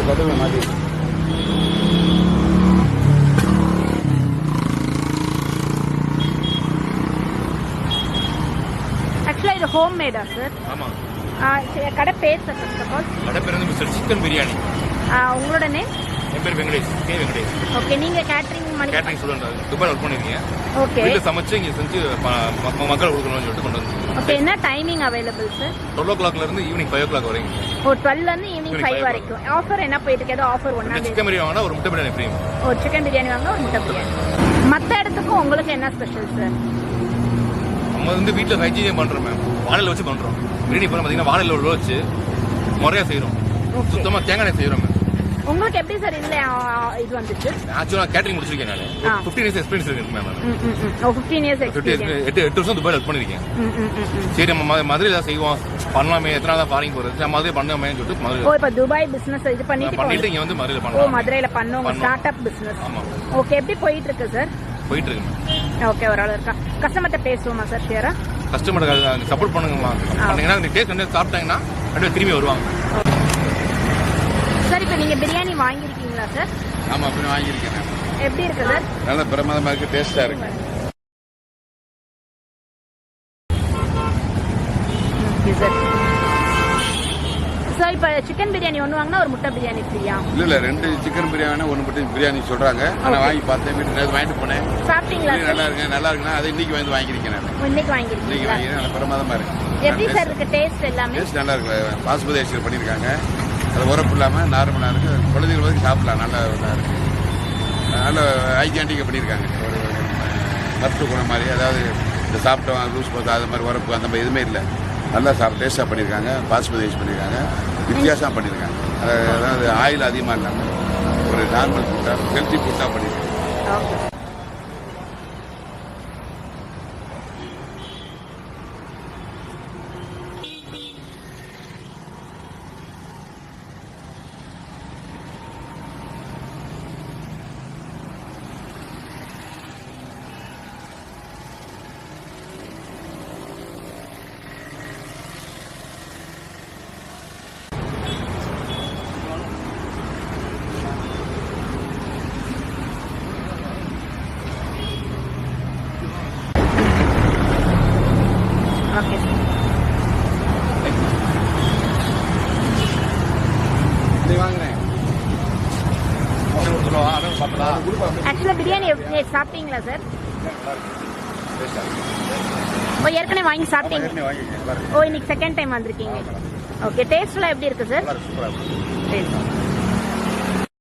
கடுகு மாதிரி. ஆக்சுவலாக இது ஹோம் மேடா சார்? ஆமாம். கடை பேர் சார் ஃபர்ஸ்ட் ஆஃப் ஆல்? கடை பேர் வந்து மிஸ்டர் சிக்கன் பிரியாணி. உங்களோட நேம்? என் பேர் வெங்கடேஷ், கே வெங்கடேஷ். ஓகே, நீங்கள் catering catering student, Dubai work பண்ணிருக்கீங்க. ஓகே. வீட்டில் சமைச்சு இங்கே செஞ்சு மக்கள் கொடுக்கணும்னு சொல்லிட்டு கொண்டு வந்து. ஓகே, என்ன டைமிங் அவைலபிள் சார்? 12 o'clockலேருந்து ஈவினிங் 5 o'clock வரைக்கும். 12லேருந்து ஈவினிங் 5 வரைக்கும். ஆஃபர் என்ன போயிட்டு இருக்கு? ஏதோ ஆஃபர் ஒன்றா? சிக்கன் பிரியாணி வாங்கினா ஒரு முட்டை பிரியாணி ஃப்ரீ. சிக்கன் பிரியாணி வாங்கினா ஒரு முட்டை பிரியாணி. மற்ற இடத்துக்கும் உங்களுக்கு என்ன ஸ்பெஷல் சார்? நம்ம வந்து வீட்டில் ஹைஜீனியம் பண்ணுறோம் மேம். வாழையில் வச்சு பண்ணுறோம். பிரியாணி பண்ண பார்த்தீங்கன்னா வாழையில் உள்ள வச்சு முறையாக செய்கிறோம். சுத்தமாக தேங்காய் எண்ணெய் செய்கிறோம் மேம். உங்களுக்கு எப்படி சார் இதுல இது வந்துச்சு? ஆக்சுவலாக கேட்டரிங் முடிச்சிருக்கேன் நான். 15 years எக்ஸ்பீரியன்ஸ் இருக்கு மேம். 15 years experience. 8 வருஷம் துபாயில் ஒர்க் பண்ணிருக்கேன். சரி நம்ம மதுரையில் தான் செய்வோம், பண்ணலாமே, எத்தனை தான் ஃபாரின் போகிறது, நம்ம மதுரை பண்ணாமே சொல்லிட்டு மதுரை. இப்போ துபாய் பிசினஸ் இது பண்ணிட்டு இங்கே வந்து மதுரையில் பண்ணலாம். மதுரையில் பண்ணுவோம் ஸ்டார்ட் அப் பிசினஸ். ஆமாம். ஓகே, எப்படி போயிட்டு இருக்கு சார்? போயிட்டு இருக்கு மேம். ஓகே, ஒரு ஆள் இருக்கா. கஸ்டமர்கிட்ட பேசுவோமா சார் ஷேரா? கஸ்டமருக்கு சப்போர்ட் பண்ணுங்கம்மா. பண்ணீங்கன்னா டேஸ்ட் வந்து சாப்பிட்டாங்கன்னா அப்படியே திரும்பி வருவாங்க. சார், இப்போ நீங்கள் பிரியாணி வாங்கியிருக்கீங்களா சார்? ஆமாம், அப்படி வாங்கியிருக்கேன். எப்படி இருக்கு சார்? நல்ல பிரமாதமாக இருக்குது, டேஸ்ட்டாக இருக்கு. சார், இப்போ சிக்கன் பிரியாணி ஒன்று வாங்கினா ஒரு முட்டை பிரியாணி ஃப்ரீயா? இல்லை 2 சிக்கன் பிரியாணி 1 மட்டும் பிரியாணி சொல்கிறாங்க. ஆனால் வாங்கி பார்த்தேன், வீட்டில் வாங்கிட்டு போனேன். சாப்பிட்டீங்களா? நல்லா இருக்குன்னா அதை இன்னைக்கு வந்து வாங்கியிருக்கேன் நான். இன்னைக்கு வாங்கியிருக்கீங்களா? நல்ல பிரமாதமாக இருக்கு. எப்படி சார் இருக்கு டேஸ்ட்? எல்லாமே டேஸ்ட் நல்லா இருக்கு. பாஸ்மதி அரிசி பண்ணியிருக்காங்க. அது உரப்பு இல்லாமல் நார்மலாக இருக்குது. குழந்தைகள் வந்து சாப்பிடலாம். நல்லா இருக்குது. நல்ல ஹைஜாண்டிக்காக பண்ணியிருக்காங்க. ஒரு மருத்துவ குணம் மாதிரி, அதாவது இந்த சாப்பிட்டோம் லூஸ் போது அது மாதிரி உரப்பு அந்த மாதிரி எதுவுமே இல்லை. நல்லா டேஸ்ட்டாக பண்ணியிருக்காங்க. பாஸ்மதி ரைஸ் பண்ணியிருக்காங்க. வித்தியாசமாக பண்ணியிருக்காங்க. அதாவது ஆயில் அதிகமாக இல்லாமல் ஒரு நார்மல் ஃபுட்டாக ஹெல்த்தி ஃபுட்டாக பண்ணியிருக்காங்க. ஓகே. ஆக்சுவலாக பிரியாணி சாப்பிட்டீங்களா சார்? ஏற்கனவே வாங்கி சாப்பிட்டீங்க? இன்னைக்கு செகண்ட் டைம் வந்திருக்கீங்க. ஓகே, டேஸ்ட்லாம் எப்படி இருக்கு சார்?